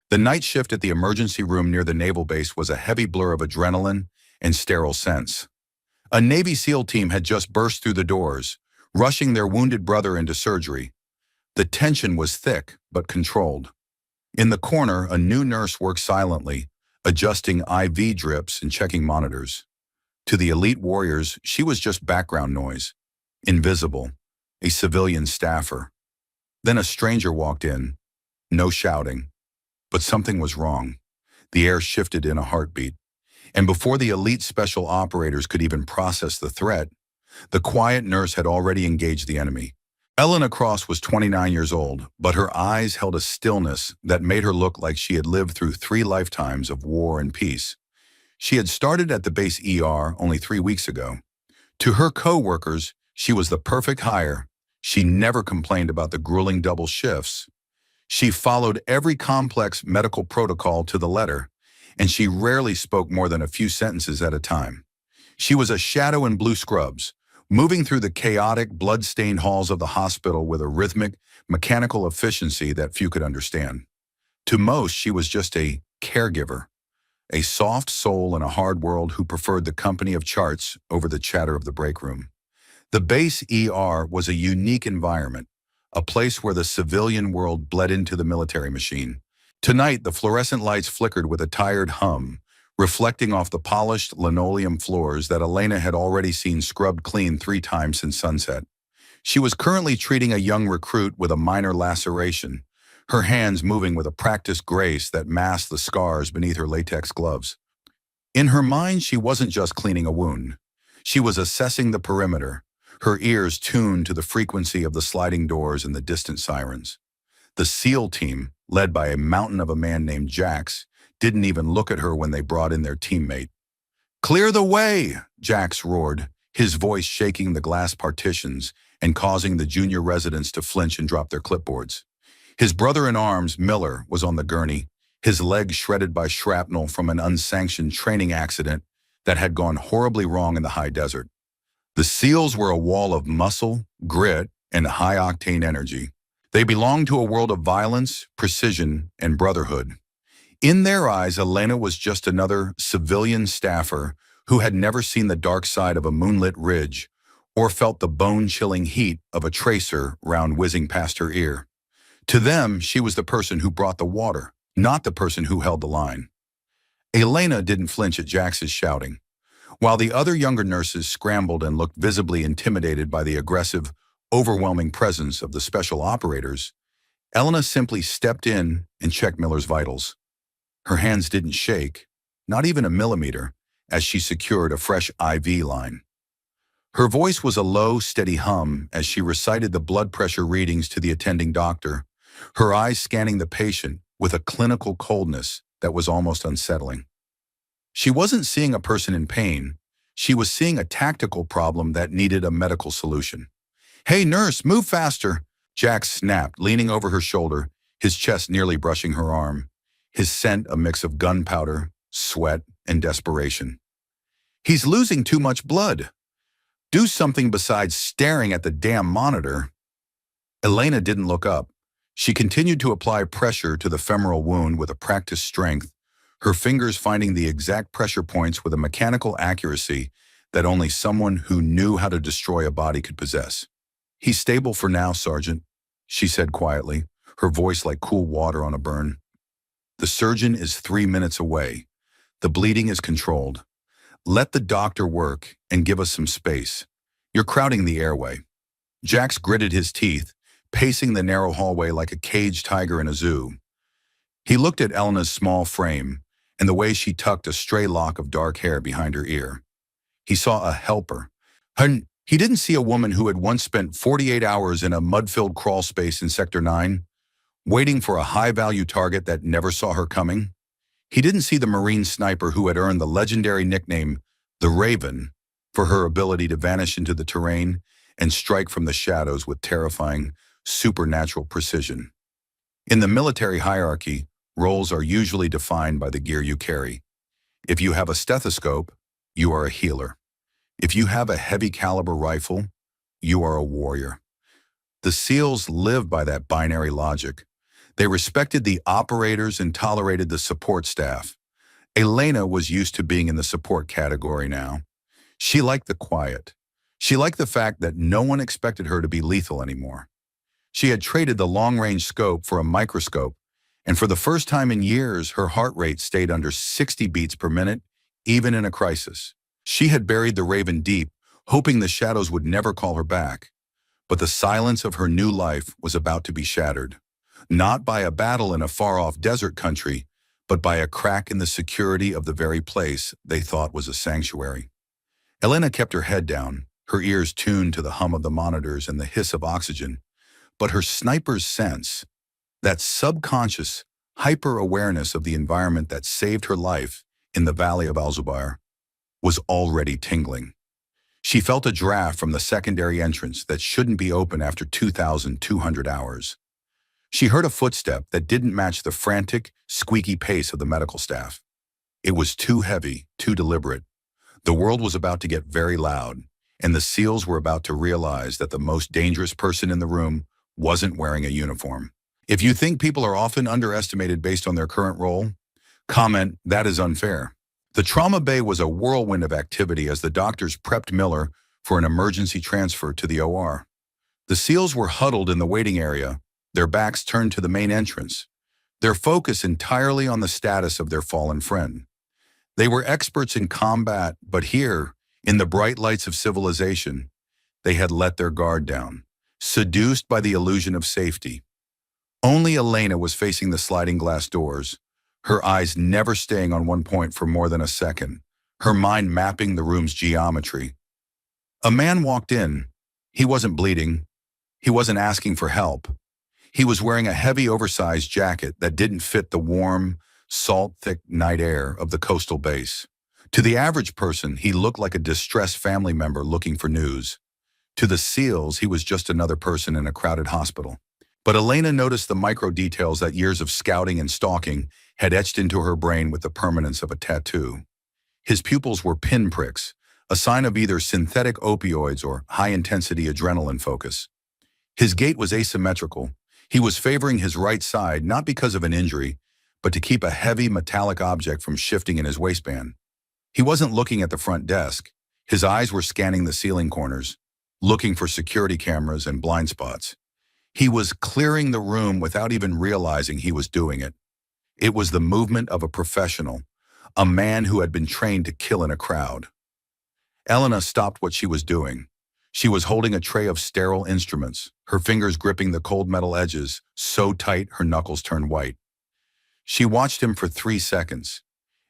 The night shift at the emergency room near the naval base was a heavy blur of adrenaline and sterile scents. A Navy SEAL team had just burst through the doors, rushing their wounded brother into surgery. The tension was thick, but controlled. In the corner, a new nurse worked silently, adjusting IV drips and checking monitors. To the elite warriors, she was just background noise, invisible, a civilian staffer. Then a stranger walked in, no shouting. But something was wrong. The air shifted in a heartbeat. And before the elite special operators could even process the threat, the quiet nurse had already engaged the enemy. Elena Cross was 29 years old, but her eyes held a stillness that made her look like she had lived through 3 lifetimes of war and peace. She had started at the base ER only 3 weeks ago. To her co-workers, she was the perfect hire. She never complained about the grueling double shifts. She followed every complex medical protocol to the letter, and she rarely spoke more than a few sentences at a time. She was a shadow in blue scrubs, moving through the chaotic, blood-stained halls of the hospital with a rhythmic, mechanical efficiency that few could understand. To most, she was just a caregiver, a soft soul in a hard world who preferred the company of charts over the chatter of the break room. The base ER was a unique environment, a place where the civilian world bled into the military machine. Tonight, the fluorescent lights flickered with a tired hum, reflecting off the polished linoleum floors that Elena had already seen scrubbed clean 3 times since sunset. She was currently treating a young recruit with a minor laceration, her hands moving with a practiced grace that masked the scars beneath her latex gloves. In her mind, she wasn't just cleaning a wound. She was assessing the perimeter, her ears tuned to the frequency of the sliding doors and the distant sirens. The SEAL team, led by a mountain of a man named Jax, didn't even look at her when they brought in their teammate. "Clear the way!" Jax roared, his voice shaking the glass partitions and causing the junior residents to flinch and drop their clipboards. His brother-in-arms, Miller, was on the gurney, his legs shredded by shrapnel from an unsanctioned training accident that had gone horribly wrong in the high desert. The SEALs were a wall of muscle, grit, and high-octane energy. They belonged to a world of violence, precision, and brotherhood. In their eyes, Elena was just another civilian staffer who had never seen the dark side of a moonlit ridge or felt the bone-chilling heat of a tracer round whizzing past her ear. To them, she was the person who brought the water, not the person who held the line. Elena didn't flinch at Jax's shouting. While the other younger nurses scrambled and looked visibly intimidated by the aggressive, overwhelming presence of the special operators, Elena simply stepped in and checked Miller's vitals. Her hands didn't shake, not even a millimeter, as she secured a fresh IV line. Her voice was a low, steady hum as she recited the blood pressure readings to the attending doctor, her eyes scanning the patient with a clinical coldness that was almost unsettling. She wasn't seeing a person in pain. She was seeing a tactical problem that needed a medical solution. "Hey, nurse, move faster!" Jax snapped, leaning over her shoulder, his chest nearly brushing her arm, his scent a mix of gunpowder, sweat, and desperation. "He's losing too much blood. Do something besides staring at the damn monitor." Elena didn't look up. She continued to apply pressure to the femoral wound with a practiced strength, her fingers finding the exact pressure points with a mechanical accuracy that only someone who knew how to destroy a body could possess. "He's stable for now, Sergeant," she said quietly, her voice like cool water on a burn. "The surgeon is 3 minutes away. The bleeding is controlled. Let the doctor work and give us some space. You're crowding the airway." Jax gritted his teeth, pacing the narrow hallway like a caged tiger in a zoo. He looked at Elena's small frame and the way she tucked a stray lock of dark hair behind her ear. He saw a helper. He didn't see a woman who had once spent 48 hours in a mud-filled crawl space in Sector 9, waiting for a high-value target that never saw her coming. He didn't see the Marine sniper who had earned the legendary nickname, the Raven, for her ability to vanish into the terrain and strike from the shadows with terrifying, supernatural precision. In the military hierarchy, roles are usually defined by the gear you carry. If you have a stethoscope, you are a healer. If you have a heavy caliber rifle, you are a warrior. The SEALs live by that binary logic. They respected the operators and tolerated the support staff. Elena was used to being in the support category now. She liked the quiet. She liked the fact that no one expected her to be lethal anymore. She had traded the long-range scope for a microscope, and for the first time in years, her heart rate stayed under 60 beats per minute, even in a crisis. She had buried the Raven deep, hoping the shadows would never call her back. But the silence of her new life was about to be shattered. Not by a battle in a far-off desert country, but by a crack in the security of the very place they thought was a sanctuary. Elena kept her head down, her ears tuned to the hum of the monitors and the hiss of oxygen, but her sniper's sense, that subconscious hyper-awareness of the environment that saved her life in the valley of Al-Zubair, was already tingling. She felt a draft from the secondary entrance that shouldn't be open after 2,200 hours. She heard a footstep that didn't match the frantic, squeaky pace of the medical staff. It was too heavy, too deliberate. The world was about to get very loud, and the SEALs were about to realize that the most dangerous person in the room wasn't wearing a uniform. If you think people are often underestimated based on their current role, comment, "That is unfair." The trauma bay was a whirlwind of activity as the doctors prepped Miller for an emergency transfer to the OR. The SEALs were huddled in the waiting area, their backs turned to the main entrance, their focus entirely on the status of their fallen friend. They were experts in combat, but here, in the bright lights of civilization, they had let their guard down, seduced by the illusion of safety. Only Elena was facing the sliding glass doors, her eyes never staying on one point for more than a second, her mind mapping the room's geometry. A man walked in. He wasn't bleeding. He wasn't asking for help. He was wearing a heavy oversized jacket that didn't fit the warm, salt-thick night air of the coastal base. To the average person, he looked like a distressed family member looking for news. To the SEALs, he was just another person in a crowded hospital. But Elena noticed the micro details that years of scouting and stalking had etched into her brain with the permanence of a tattoo. His pupils were pinpricks, a sign of either synthetic opioids or high-intensity adrenaline focus. His gait was asymmetrical. He was favoring his right side not because of an injury, but to keep a heavy metallic object from shifting in his waistband. He wasn't looking at the front desk. His eyes were scanning the ceiling corners, looking for security cameras and blind spots. He was clearing the room without even realizing he was doing it. It was the movement of a professional, a man who had been trained to kill in a crowd. Elena stopped what she was doing. She was holding a tray of sterile instruments, her fingers gripping the cold metal edges, so tight her knuckles turned white. She watched him for 3 seconds.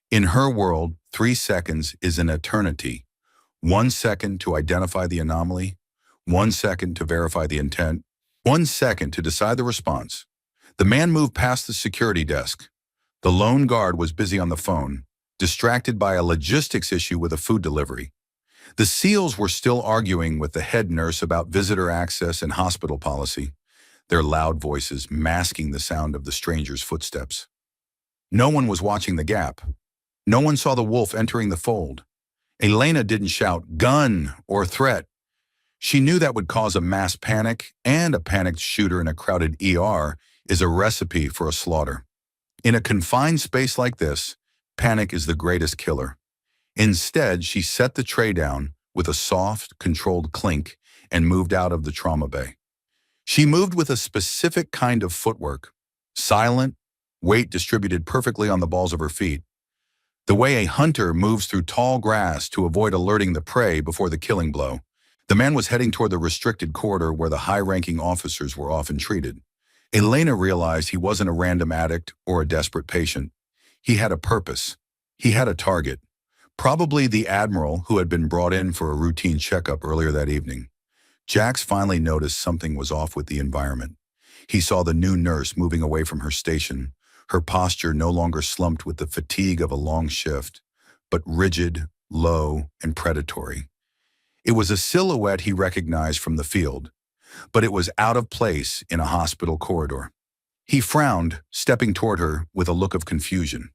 In her world, 3 seconds is an eternity. 1 second to identify the anomaly, 1 second to verify the intent, 1 second to decide the response. The man moved past the security desk. The lone guard was busy on the phone, distracted by a logistics issue with a food delivery. The SEALs were still arguing with the head nurse about visitor access and hospital policy, their loud voices masking the sound of the stranger's footsteps. No one was watching the gap. No one saw the wolf entering the fold. Elena didn't shout, "Gun!" or threat. She knew that would cause a mass panic, and a panicked shooter in a crowded ER is a recipe for a slaughter. In a confined space like this, panic is the greatest killer. Instead, she set the tray down with a soft, controlled clink and moved out of the trauma bay. She moved with a specific kind of footwork, silent, weight distributed perfectly on the balls of her feet, the way a hunter moves through tall grass to avoid alerting the prey before the killing blow. The man was heading toward the restricted corridor where the high-ranking officers were often treated. Elena realized he wasn't a random addict or a desperate patient. He had a purpose. He had a target. Probably the admiral who had been brought in for a routine checkup earlier that evening. Jax finally noticed something was off with the environment. He saw the new nurse moving away from her station, her posture no longer slumped with the fatigue of a long shift, but rigid, low, and predatory. It was a silhouette he recognized from the field, but it was out of place in a hospital corridor. He frowned, stepping toward her with a look of confusion.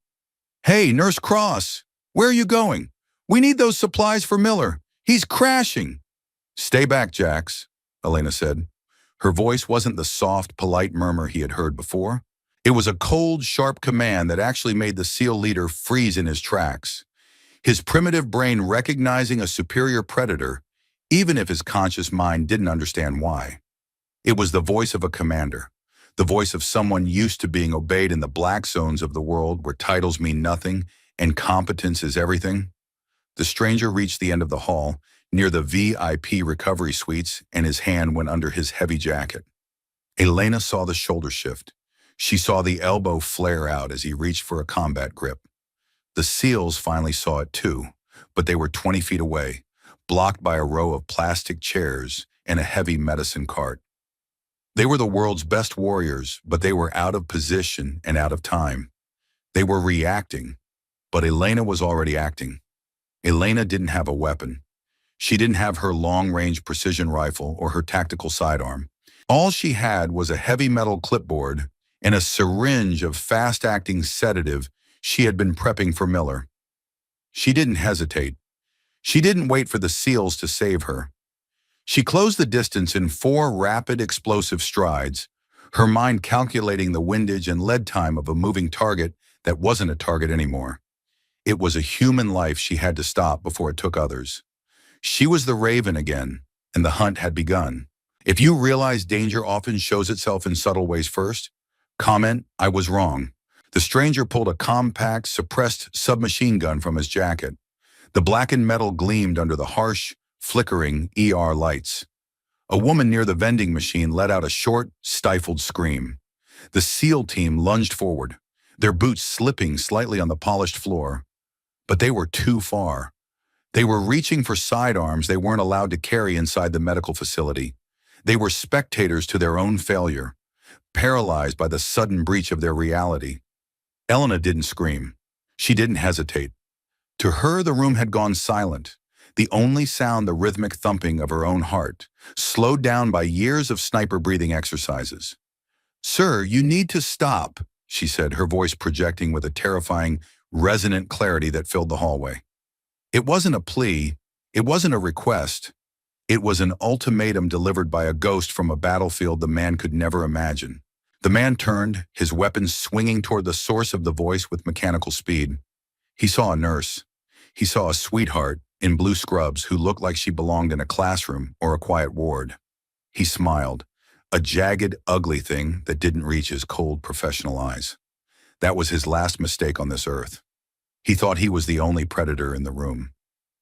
"Hey, Nurse Cross, where are you going? We need those supplies for Miller. He's crashing." "Stay back, Jax," Elena said. Her voice wasn't the soft, polite murmur he had heard before. It was a cold, sharp command that actually made the SEAL leader freeze in his tracks, his primitive brain recognizing a superior predator, even if his conscious mind didn't understand why. It was the voice of a commander, the voice of someone used to being obeyed in the black zones of the world where titles mean nothing and competence is everything. The stranger reached the end of the hall, near the VIP recovery suites, and his hand went under his heavy jacket. Elena saw the shoulder shift. She saw the elbow flare out as he reached for a combat grip. The SEALs finally saw it too, but they were 20 feet away, blocked by a row of plastic chairs and a heavy medicine cart. They were the world's best warriors, but they were out of position and out of time. They were reacting, but Elena was already acting. Elena didn't have a weapon. She didn't have her long-range precision rifle or her tactical sidearm. All she had was a heavy metal clipboard and a syringe of fast-acting sedative she had been prepping for Miller. She didn't hesitate. She didn't wait for the SEALs to save her. She closed the distance in 4 rapid, explosive strides, her mind calculating the windage and lead time of a moving target that wasn't a target anymore. It was a human life she had to stop before it took others. She was the Raven again, and the hunt had begun. If you realize danger often shows itself in subtle ways first, comment, "I was wrong." The stranger pulled a compact, suppressed submachine gun from his jacket. The blackened metal gleamed under the harsh, flickering ER lights. A woman near the vending machine let out a short, stifled scream. The SEAL team lunged forward, their boots slipping slightly on the polished floor. But they were too far. They were reaching for sidearms they weren't allowed to carry inside the medical facility. They were spectators to their own failure, paralyzed by the sudden breach of their reality. Elena didn't scream. She didn't hesitate. To her, the room had gone silent, the only sound the rhythmic thumping of her own heart, slowed down by years of sniper breathing exercises. "Sir, you need to stop," she said, her voice projecting with a terrifying, resonant clarity that filled the hallway. It wasn't a plea, it wasn't a request. It was an ultimatum delivered by a ghost from a battlefield the man could never imagine. The man turned, his weapon swinging toward the source of the voice with mechanical speed. He saw a nurse. He saw a sweetheart in blue scrubs who looked like she belonged in a classroom or a quiet ward. He smiled, a jagged, ugly thing that didn't reach his cold, professional eyes. That was his last mistake on this earth. He thought he was the only predator in the room.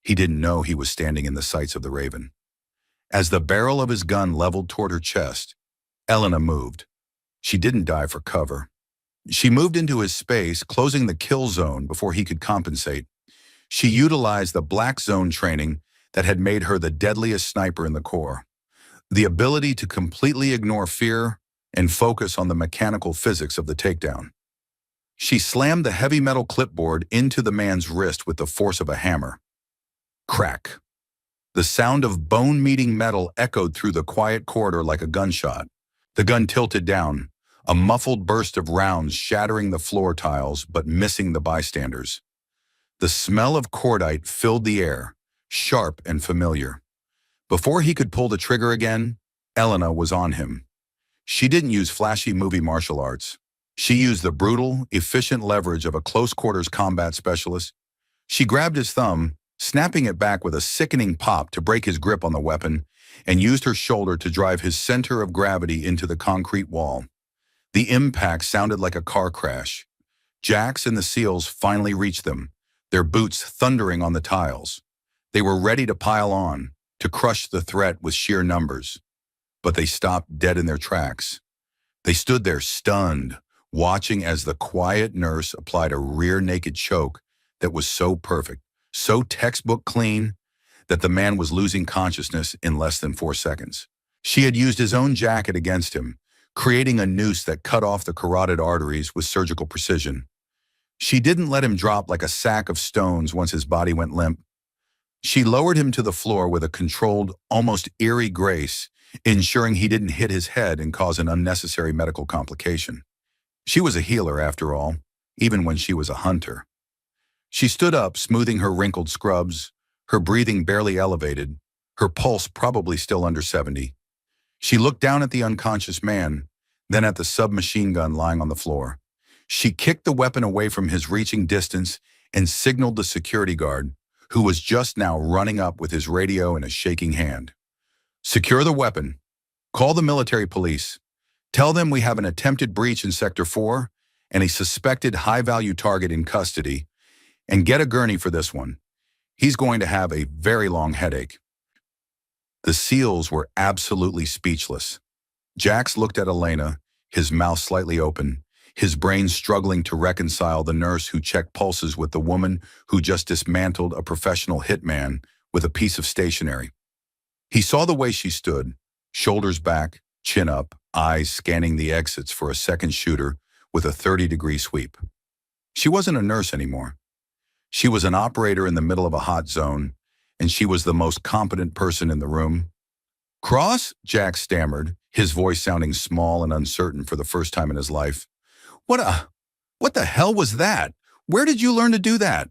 He didn't know he was standing in the sights of the Raven. As the barrel of his gun leveled toward her chest, Elena moved. She didn't dive for cover. She moved into his space, closing the kill zone before he could compensate. She utilized the black zone training that had made her the deadliest sniper in the Corps. The ability to completely ignore fear and focus on the mechanical physics of the takedown. She slammed the heavy metal clipboard into the man's wrist with the force of a hammer. Crack. The sound of bone-meeting metal echoed through the quiet corridor like a gunshot. The gun tilted down, a muffled burst of rounds shattering the floor tiles but missing the bystanders. The smell of cordite filled the air, sharp and familiar. Before he could pull the trigger again, Elena was on him. She didn't use flashy movie martial arts. She used the brutal, efficient leverage of a close-quarters combat specialist. She grabbed his thumb, snapping it back with a sickening pop to break his grip on the weapon, and used her shoulder to drive his center of gravity into the concrete wall. The impact sounded like a car crash. Jax and the SEALs finally reached them, their boots thundering on the tiles. They were ready to pile on, to crush the threat with sheer numbers. But they stopped dead in their tracks. They stood there stunned, watching as the quiet nurse applied a rear-naked choke that was so perfect, so textbook clean, that the man was losing consciousness in less than 4 seconds. She had used his own jacket against him, creating a noose that cut off the carotid arteries with surgical precision. She didn't let him drop like a sack of stones once his body went limp. She lowered him to the floor with a controlled, almost eerie grace, ensuring he didn't hit his head and cause an unnecessary medical complication. She was a healer, after all, even when she was a hunter. She stood up, smoothing her wrinkled scrubs, her breathing barely elevated, her pulse probably still under 70. She looked down at the unconscious man, then at the submachine gun lying on the floor. She kicked the weapon away from his reaching distance and signaled the security guard, who was just now running up with his radio in a shaking hand. Secure the weapon. Call the military police. Tell them we have an attempted breach in Sector 4 and a suspected high-value target in custody, and get a gurney for this one. He's going to have a very long headache. The SEALs were absolutely speechless. Jax looked at Elena, his mouth slightly open, his brain struggling to reconcile the nurse who checked pulses with the woman who just dismantled a professional hitman with a piece of stationery. He saw the way she stood, shoulders back, chin up, eyes scanning the exits for a second shooter with a 30-degree sweep. She wasn't a nurse anymore. She was an operator in the middle of a hot zone, and she was the most competent person in the room. "Cross?" Jack stammered, his voice sounding small and uncertain for the first time in his life. What the hell was that? Where did you learn to do that?"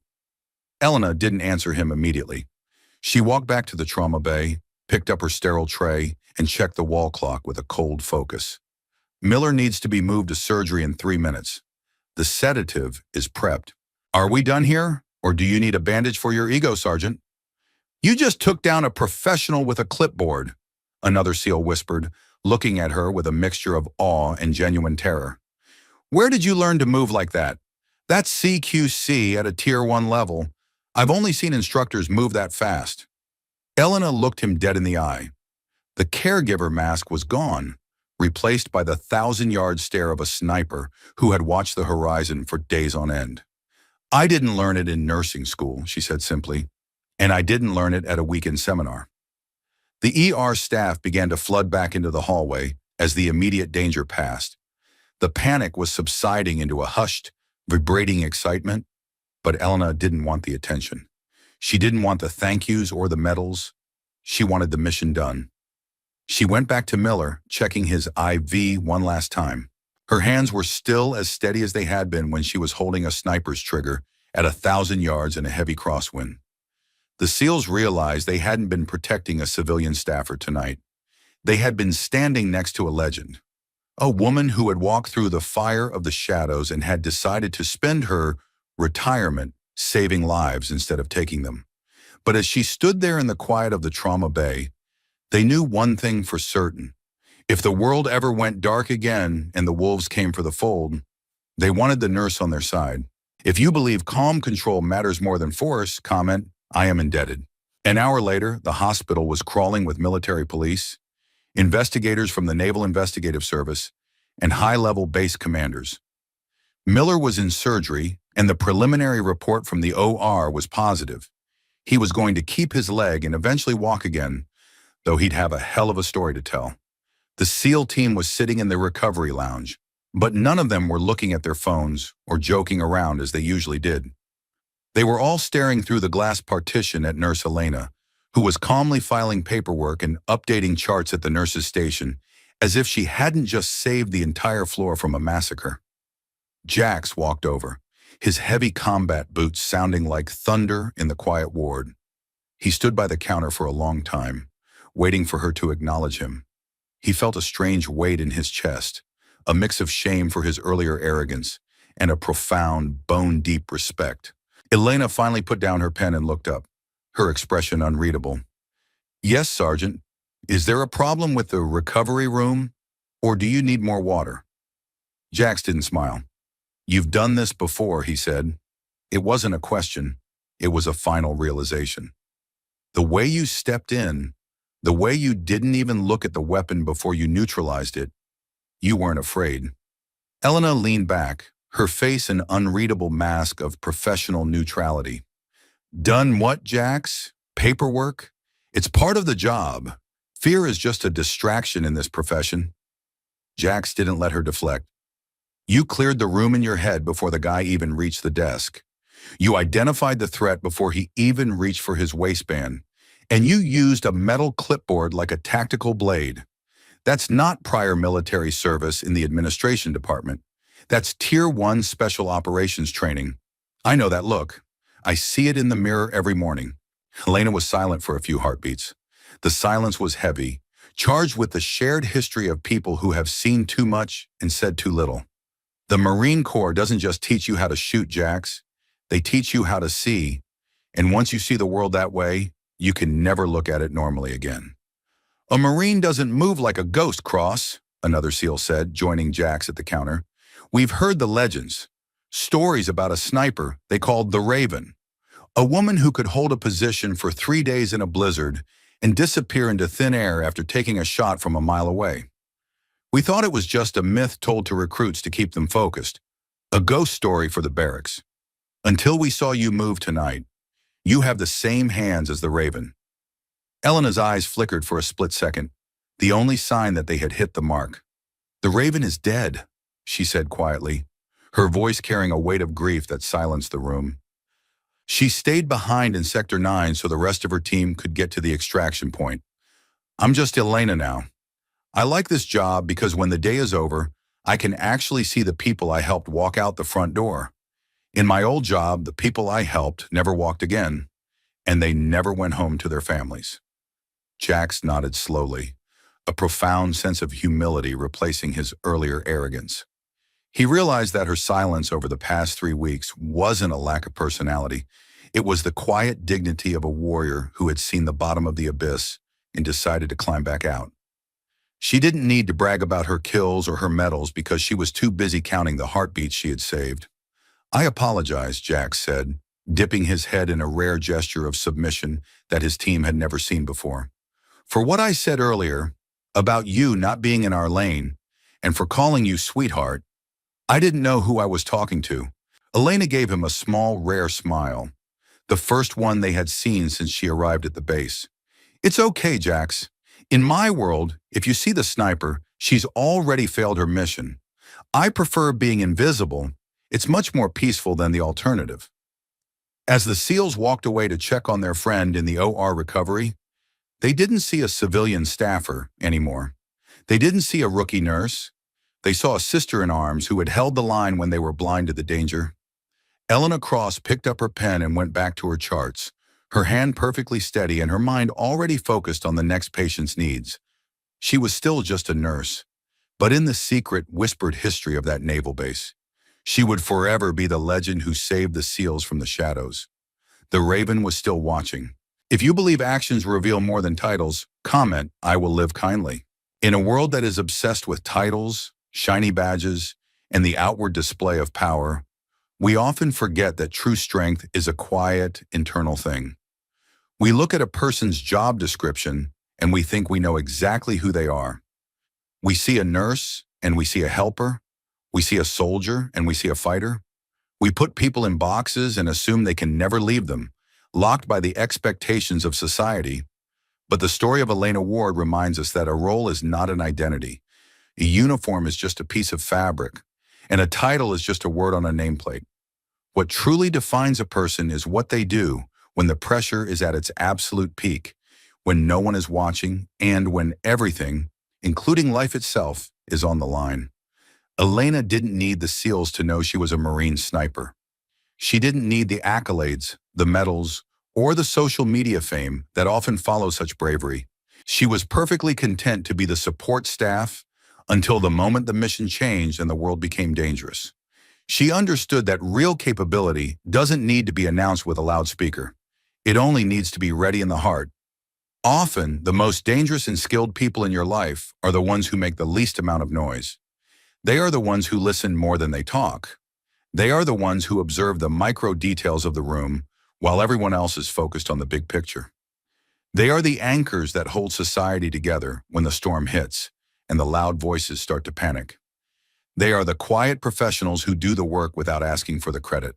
Elena didn't answer him immediately. She walked back to the trauma bay, picked up her sterile tray, and checked the wall clock with a cold focus. "Miller needs to be moved to surgery in 3 minutes. The sedative is prepped. Are we done here, or do you need a bandage for your ego, Sergeant?" "You just took down a professional with a clipboard," another SEAL whispered, looking at her with a mixture of awe and genuine terror. "Where did you learn to move like that? That's CQC at a Tier 1 level. I've only seen instructors move that fast." Elena looked him dead in the eye. The caregiver mask was gone, replaced by the 1,000-yard stare of a sniper who had watched the horizon for days on end. "I didn't learn it in nursing school," she said simply, "and I didn't learn it at a weekend seminar." The ER staff began to flood back into the hallway as the immediate danger passed. The panic was subsiding into a hushed, vibrating excitement, but Elena didn't want the attention. She didn't want the thank yous or the medals. She wanted the mission done. She went back to Miller, checking his IV one last time. Her hands were still as steady as they had been when she was holding a sniper's trigger at 1,000 yards in a heavy crosswind. The SEALs realized they hadn't been protecting a civilian staffer tonight. They had been standing next to a legend. A woman who had walked through the fire of the shadows and had decided to spend her retirement saving lives instead of taking them. But as she stood there in the quiet of the trauma bay, they knew one thing for certain. If the world ever went dark again and the wolves came for the fold, they wanted the nurse on their side. If you believe calm control matters more than force, comment, I am indebted. An hour later, the hospital was crawling with military police, investigators from the Naval Investigative Service, and high-level base commanders. Miller was in surgery, and the preliminary report from the OR was positive. He was going to keep his leg and eventually walk again, though he'd have a hell of a story to tell. The SEAL team was sitting in the recovery lounge, but none of them were looking at their phones or joking around as they usually did. They were all staring through the glass partition at Nurse Elena, who was calmly filing paperwork and updating charts at the nurse's station, as if she hadn't just saved the entire floor from a massacre. Jax walked over, his heavy combat boots sounding like thunder in the quiet ward. He stood by the counter for a long time, waiting for her to acknowledge him. He felt a strange weight in his chest, a mix of shame for his earlier arrogance and a profound, bone-deep respect. Elena finally put down her pen and looked up, her expression unreadable. "Yes, Sergeant. Is there a problem with the recovery room, or do you need more water?" Jax didn't smile. "You've done this before," he said. It wasn't a question. It was a final realization. The way you stepped in, the way you didn't even look at the weapon before you neutralized it, you weren't afraid. Elena leaned back, her face an unreadable mask of professional neutrality. "Done what, Jax? Paperwork? It's part of the job. Fear is just a distraction in this profession." Jax didn't let her deflect. "You cleared the room in your head before the guy even reached the desk. You identified the threat before he even reached for his waistband. And you used a metal clipboard like a tactical blade. That's not prior military service in the administration department. That's Tier 1 special operations training. I know that look. I see it in the mirror every morning." Helena was silent for a few heartbeats. The silence was heavy, charged with the shared history of people who have seen too much and said too little. The Marine Corps doesn't just teach you how to shoot, Jax. They teach you how to see, and once you see the world that way, you can never look at it normally again. A Marine doesn't move like a ghost, Cross, another SEAL said, joining Jax at the counter. We've heard the legends, stories about a sniper they called the Raven, a woman who could hold a position for 3 days in a blizzard and disappear into thin air after taking a shot from a mile away. We thought it was just a myth told to recruits to keep them focused, a ghost story for the barracks. Until we saw you move tonight, you have the same hands as the Raven. Elena's eyes flickered for a split second, the only sign that they had hit the mark. The Raven is dead, she said quietly, her voice carrying a weight of grief that silenced the room. She stayed behind in Sector 9 so the rest of her team could get to the extraction point. I'm just Elena now. I like this job because when the day is over, I can actually see the people I helped walk out the front door. In my old job, the people I helped never walked again, and they never went home to their families. Jax nodded slowly, a profound sense of humility replacing his earlier arrogance. He realized that her silence over the past 3 weeks wasn't a lack of personality. It was the quiet dignity of a warrior who had seen the bottom of the abyss and decided to climb back out. She didn't need to brag about her kills or her medals because she was too busy counting the heartbeats she had saved. I apologize, Jax said, dipping his head in a rare gesture of submission that his team had never seen before. For what I said earlier about you not being in our lane and for calling you sweetheart, I didn't know who I was talking to. Elena gave him a small, rare smile, the first one they had seen since she arrived at the base. It's okay, Jax. In my world, if you see the sniper, she's already failed her mission. I prefer being invisible. It's much more peaceful than the alternative. As the SEALs walked away to check on their friend in the OR recovery, they didn't see a civilian staffer anymore. They didn't see a rookie nurse. They saw a sister-in-arms who had held the line when they were blind to the danger. Elena Cross picked up her pen and went back to her charts, her hand perfectly steady and her mind already focused on the next patient's needs. She was still just a nurse, but in the secret, whispered history of that naval base, she would forever be the legend who saved the SEALs from the shadows. The Raven was still watching. If you believe actions reveal more than titles, comment, I will live kindly. In a world that is obsessed with titles, shiny badges, and the outward display of power, we often forget that true strength is a quiet, internal thing. We look at a person's job description and we think we know exactly who they are. We see a nurse and we see a helper. We see a soldier and we see a fighter. We put people in boxes and assume they can never leave them, locked by the expectations of society. But the story of Elena Ward reminds us that a role is not an identity. A uniform is just a piece of fabric, and a title is just a word on a nameplate. What truly defines a person is what they do when the pressure is at its absolute peak, when no one is watching, and when everything, including life itself, is on the line. Elena didn't need the SEALs to know she was a Marine sniper. She didn't need the accolades, the medals, or the social media fame that often follows such bravery. She was perfectly content to be the support staff until the moment the mission changed and the world became dangerous. She understood that real capability doesn't need to be announced with a loudspeaker. It only needs to be ready in the heart. Often, the most dangerous and skilled people in your life are the ones who make the least amount of noise. They are the ones who listen more than they talk. They are the ones who observe the micro details of the room while everyone else is focused on the big picture. They are the anchors that hold society together when the storm hits and the loud voices start to panic. They are the quiet professionals who do the work without asking for the credit.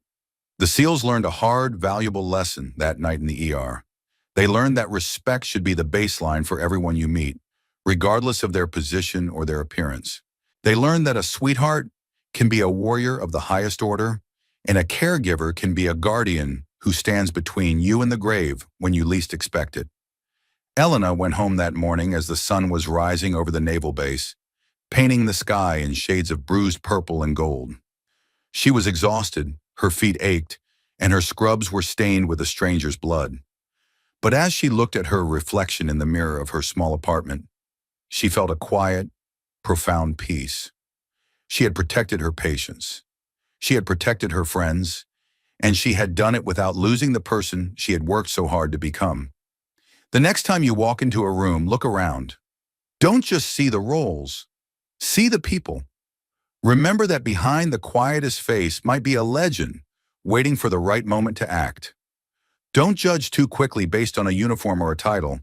The SEALs learned a hard, valuable lesson that night in the ER. They learned that respect should be the baseline for everyone you meet, regardless of their position or their appearance. They learned that a sweetheart can be a warrior of the highest order, and a caregiver can be a guardian who stands between you and the grave when you least expect it. Elena went home that morning as the sun was rising over the naval base, painting the sky in shades of bruised purple and gold. She was exhausted, her feet ached, and her scrubs were stained with a stranger's blood. But as she looked at her reflection in the mirror of her small apartment, She felt a quiet, profound peace. She had protected her patients. She had protected her friends, and she had done it without losing the person she had worked so hard to become. The next time you walk into a room, look around. Don't just see the roles. See the people. Remember that behind the quietest face might be a legend waiting for the right moment to act. Don't judge too quickly based on a uniform or a title,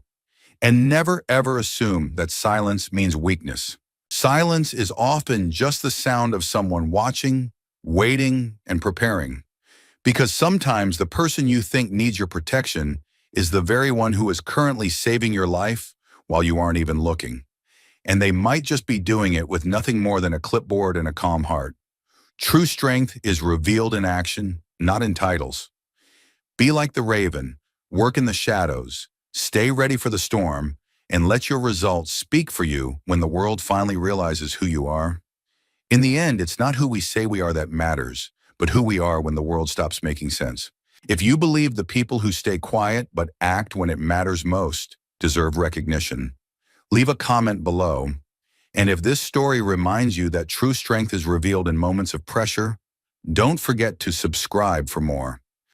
and never ever assume that silence means weakness. Silence is often just the sound of someone watching, waiting, and preparing. Because sometimes the person you think needs your protection is the very one who is currently saving your life while you aren't even looking. And they might just be doing it with nothing more than a clipboard and a calm heart. True strength is revealed in action, not in titles. Be like the raven, work in the shadows, stay ready for the storm, and let your results speak for you when the world finally realizes who you are. In the end, it's not who we say we are that matters, but who we are when the world stops making sense. If you believe the people who stay quiet but act when it matters most deserve recognition, leave a comment below. And if this story reminds you that true strength is revealed in moments of pressure, don't forget to subscribe for more.